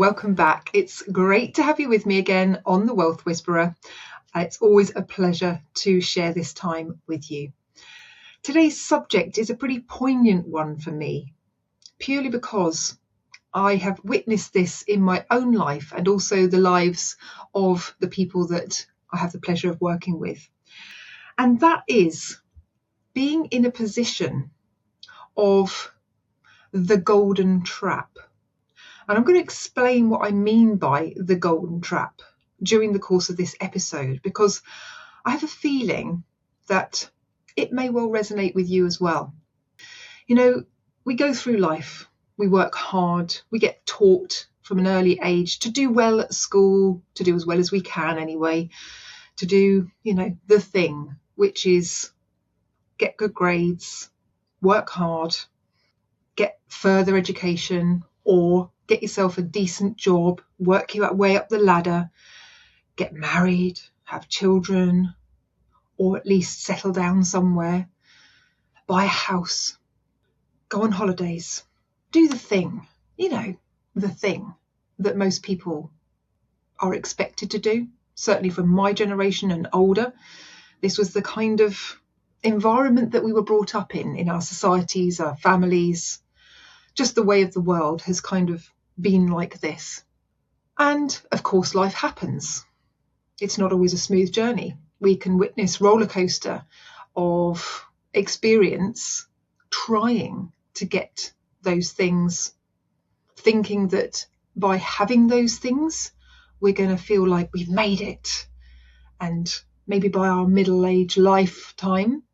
welcome back. It's great to have you with me again on The Wealth Whisperer. It's always a pleasure to share this time with you. Today's subject is a pretty poignant one for me, purely because I have witnessed this in my own life and also the lives of the people that I have the pleasure of working with. And that is being in a position of the golden trap. And I'm going to explain what I mean by the golden trap during the course of this episode, because I have a feeling that it may well resonate with you as well. You know, we go through life, we work hard, we get taught from an early age to do well at school, to do as well as we can anyway, to do, the thing, which is get good grades, work hard, get further education, or get yourself a decent job, work your way up the ladder, get married, have children, or at least settle down somewhere, buy a house, go on holidays, do the thing, the thing that most people are expected to do. Certainly from my generation and older, this was the kind of environment that we were brought up in our societies, our families. Just the way of the world has kind of been like this. And of course, life happens. It's not always a smooth journey. We can witness roller coaster of experience trying to get those things, thinking that by having those things, we're going to feel like we've made it. And maybe by our middle-aged lifetime,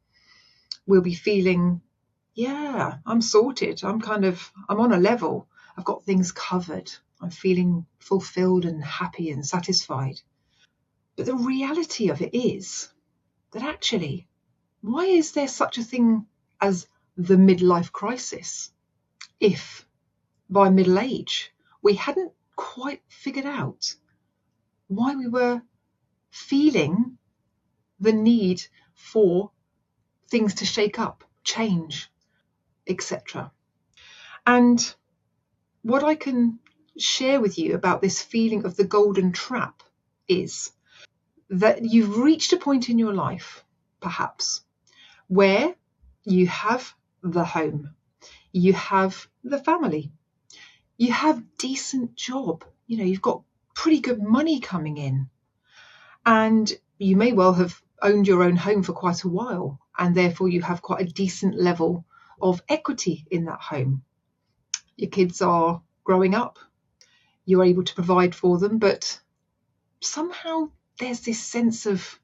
we'll be feeling, yeah, I'm sorted. I'm on a level. I've got things covered. I'm feeling fulfilled and happy and satisfied. But the reality of it is that actually, why is there such a thing as the midlife crisis if by middle age we hadn't quite figured out why we were feeling the need for things to shake up, change, etc. And what I can share with you about this feeling of the golden trap is that you've reached a point in your life, perhaps, where you have the home, you have the family, you have decent job, you've got pretty good money coming in, and you may well have owned your own home for quite a while, and therefore you have quite a decent level of equity in that home. Your kids are growing up, you're able to provide for them, but somehow there's this sense of,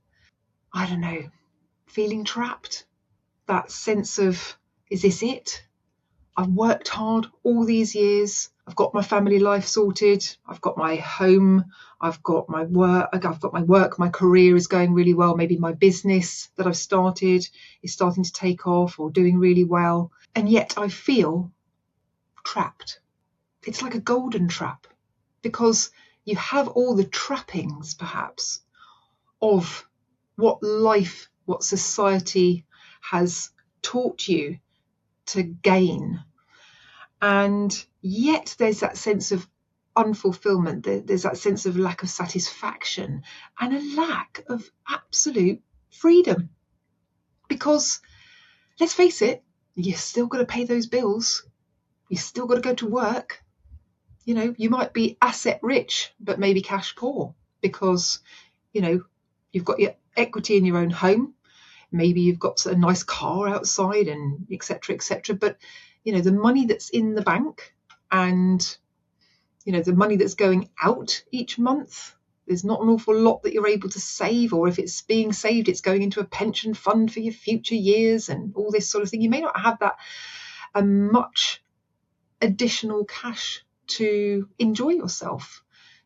feeling trapped. That sense of, is this it? I've worked hard all these years. I've got my family life sorted. I've got my home. I've got my work. My career is going really well. Maybe my business that I've started is starting to take off or doing really well. And yet I feel trapped. It's like a golden trap, because you have all the trappings, perhaps, of what life, what society has taught you to gain. And yet there's that sense of unfulfillment, there's that sense of lack of satisfaction and a lack of absolute freedom. Because let's face it, you've still got to pay those bills. You've still got to go to work. You might be asset rich, but maybe cash poor, because, you've got your equity in your own home. Maybe you've got a nice car outside and et cetera, but, the money that's in the bank and, the money that's going out each month, there's not an awful lot that you're able to save, or if it's being saved, it's going into a pension fund for your future years and all this sort of thing. You may not have that much additional cash to enjoy yourself,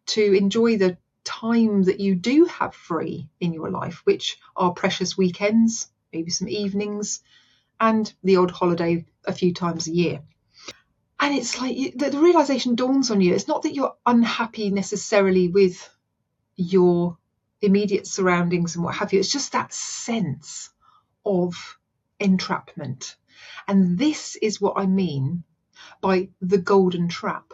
to enjoy the time that you do have free in your life, which are precious weekends, maybe some evenings, and the odd holiday a few times a year. And it's like the realization dawns on you. It's not that you're unhappy necessarily with your immediate surroundings and what have you. It's just that sense of entrapment. And this is what I mean by the golden trap.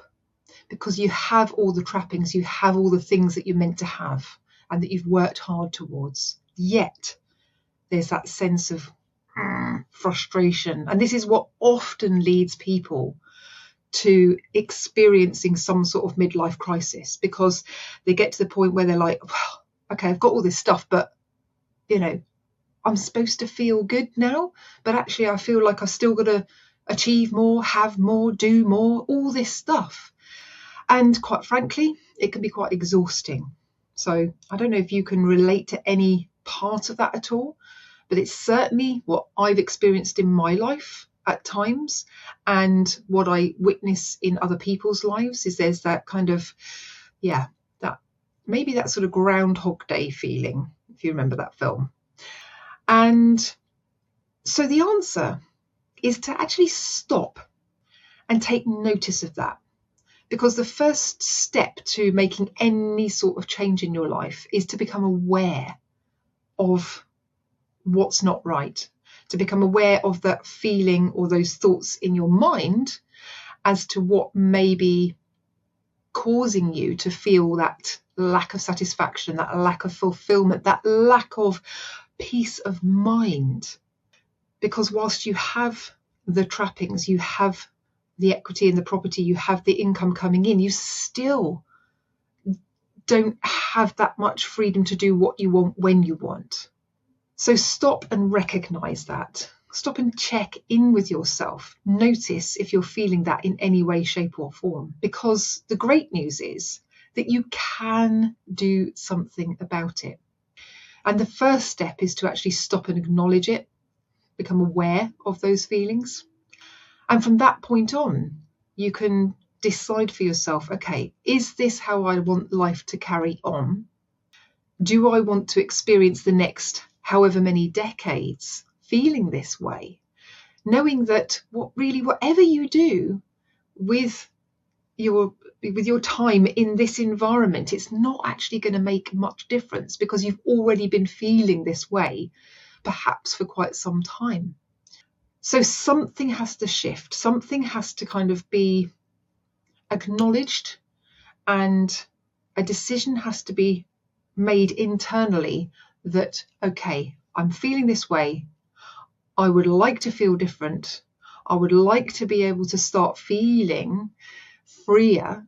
because you have all the trappings, you have all the things that you're meant to have and that you've worked hard towards. Yet there's that sense of frustration. And this is what often leads people to experiencing some sort of midlife crisis, because they get to the point where they're like, well, okay, I've got all this stuff, but I'm supposed to feel good now, but actually I feel like I've still got to achieve more, have more, do more, all this stuff. And quite frankly, it can be quite exhausting. So I don't know if you can relate to any part of that at all, but it's certainly what I've experienced in my life at times, and what I witness in other people's lives is there's that kind of, that sort of Groundhog Day feeling, if you remember that film. And so the answer is to actually stop and take notice of that. Because the first step to making any sort of change in your life is to become aware of what's not right, to become aware of that feeling or those thoughts in your mind as to what may be causing you to feel that lack of satisfaction, that lack of fulfillment, that lack of peace of mind. Because whilst you have the trappings, you have the equity in the property, you have the income coming in, you still don't have that much freedom to do what you want when you want. So stop and recognize that. Stop and check in with yourself. Notice if you're feeling that in any way, shape or form. Because the great news is that you can do something about it. And the first step is to actually stop and acknowledge it, become aware of those feelings. And from that point on, you can decide for yourself, okay, is this how I want life to carry on? Do I want to experience the next however many decades feeling this way? Knowing that whatever you do with your time in this environment, it's not actually going to make much difference, because you've already been feeling this way, perhaps for quite some time. So something has to shift, something has to kind of be acknowledged, and a decision has to be made internally that, okay, I'm feeling this way. I would like to feel different. I would like to be able to start feeling freer,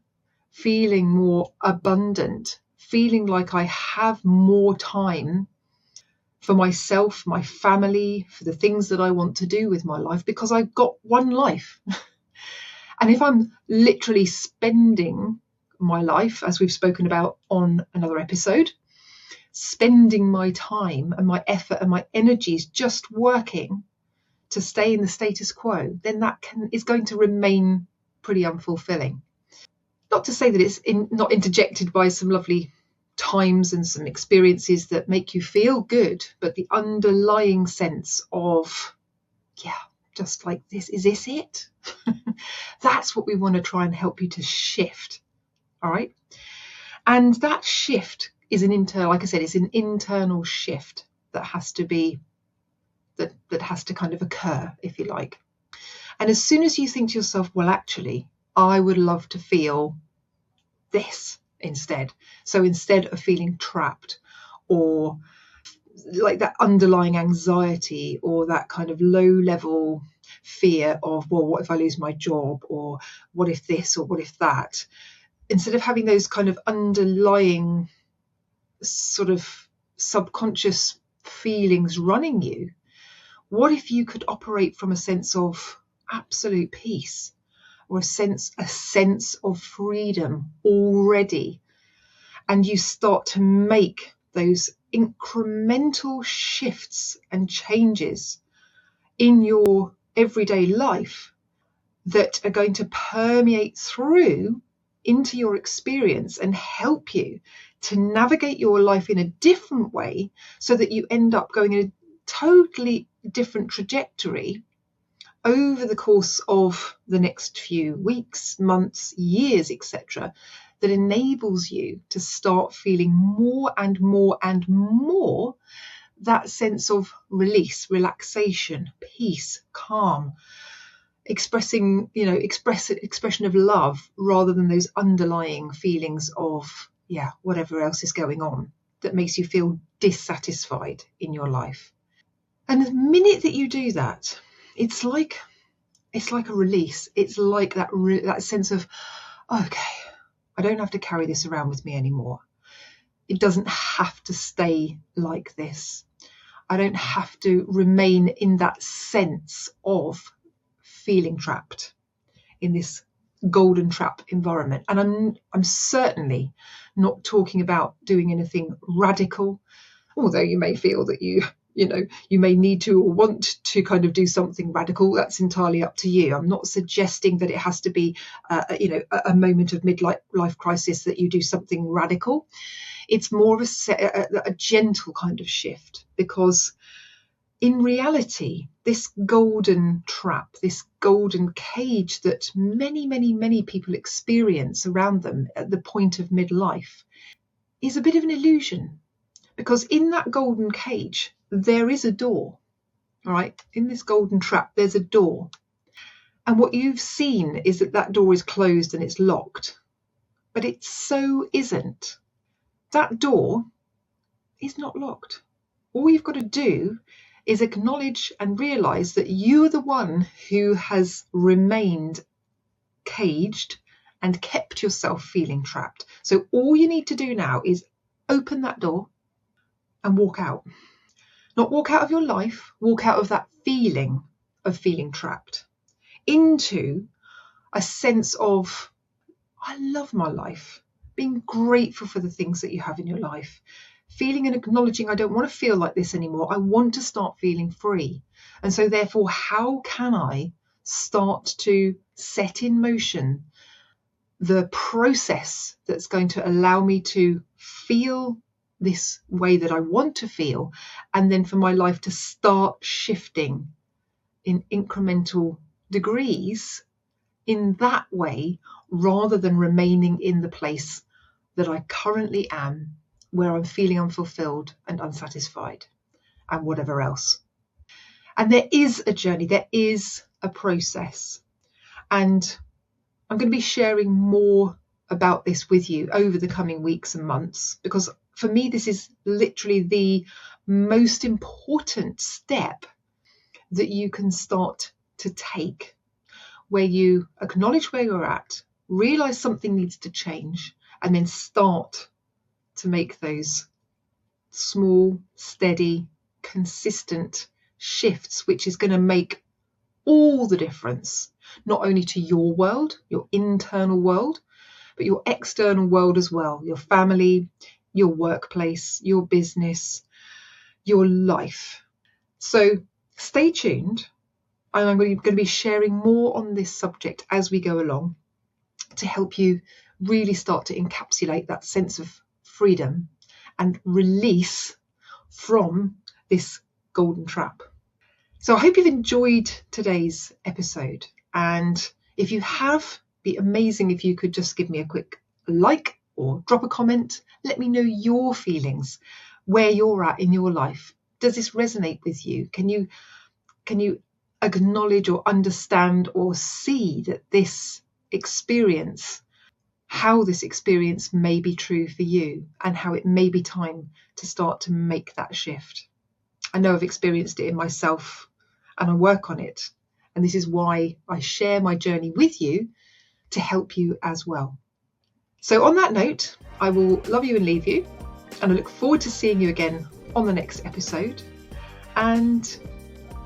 feeling more abundant, feeling like I have more time for myself, my family, for the things that I want to do with my life, because I've got one life. And if I'm literally spending my life, as we've spoken about on another episode, spending my time and my effort and my energies just working to stay in the status quo, then that is going to remain pretty unfulfilling. Not to say that it's not interjected by some lovely times and some experiences that make you feel good, but the underlying sense of, just like this, is this it? That's what we want to try and help you to shift. All right. And that shift is it's an internal shift that has to be, that has to kind of occur, if you like. And as soon as you think to yourself, well, actually, I would love to feel this instead. So instead of feeling trapped or like that underlying anxiety or that kind of low level fear of, well, what if I lose my job, or what if this, or what if that, instead of having those kind of underlying sort of subconscious feelings running you, what if you could operate from a sense of absolute peace, or a sense of freedom already, and you start to make those incremental shifts and changes in your everyday life that are going to permeate through into your experience and help you to navigate your life in a different way, so that you end up going in a totally different trajectory over the course of the next few weeks, months, years, etc., that enables you to start feeling more and more and more that sense of release, relaxation, peace, calm, expression of love rather than those underlying feelings of whatever else is going on that makes you feel dissatisfied in your life. And the minute that you do that, it's like a release. It's like that sense of, okay, I don't have to carry this around with me anymore. It doesn't have to stay like this. I don't have to remain in that sense of feeling trapped in this golden trap environment. And I'm certainly not talking about doing anything radical, although you may feel that you may need to or want to kind of do something radical. That's entirely up to you. I'm not suggesting that it has to be a moment of midlife crisis that you do something radical. It's more of a gentle kind of shift, because in reality, this golden trap, this golden cage that many, many, many people experience around them at the point of midlife is a bit of an illusion. Because in that golden cage, there is a door, all right? In this golden trap, there's a door. And what you've seen is that door is closed and it's locked. But it so isn't. That door is not locked. All you've got to do is acknowledge and realise that you are the one who has remained caged and kept yourself feeling trapped. So all you need to do now is open that door and walk out. Not walk out of your life, walk out of that feeling of feeling trapped into a sense of, I love my life, being grateful for the things that you have in your life, feeling and acknowledging, I don't want to feel like this anymore. I want to start feeling free. And so therefore, how can I start to set in motion the process that's going to allow me to feel this way that I want to feel, and then for my life to start shifting in incremental degrees in that way, rather than remaining in the place that I currently am, where I'm feeling unfulfilled and unsatisfied and whatever else. And there is a journey, there is a process. And I'm going to be sharing more about this with you over the coming weeks and months, because for me, this is literally the most important step that you can start to take, where you acknowledge where you're at, realize something needs to change, and then start to make those small, steady, consistent shifts, which is going to make all the difference, not only to your world, your internal world, but your external world as well, your family, your workplace, your business, your life. So stay tuned. I'm going to be sharing more on this subject as we go along to help you really start to encapsulate that sense of freedom and release from this golden trap. So I hope you've enjoyed today's episode. And if you have, it'd be amazing if you could just give me a quick like or drop a comment. Let me know your feelings, where you're at in your life. Does this resonate with you? Can you acknowledge or understand or see that this experience, how this experience may be true for you, and how it may be time to start to make that shift? I know I've experienced it in myself and I work on it. And this is why I share my journey with you, to help you as well. So on that note, I will love you and leave you. And I look forward to seeing you again on the next episode. And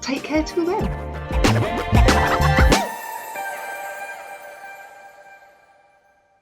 take care till then.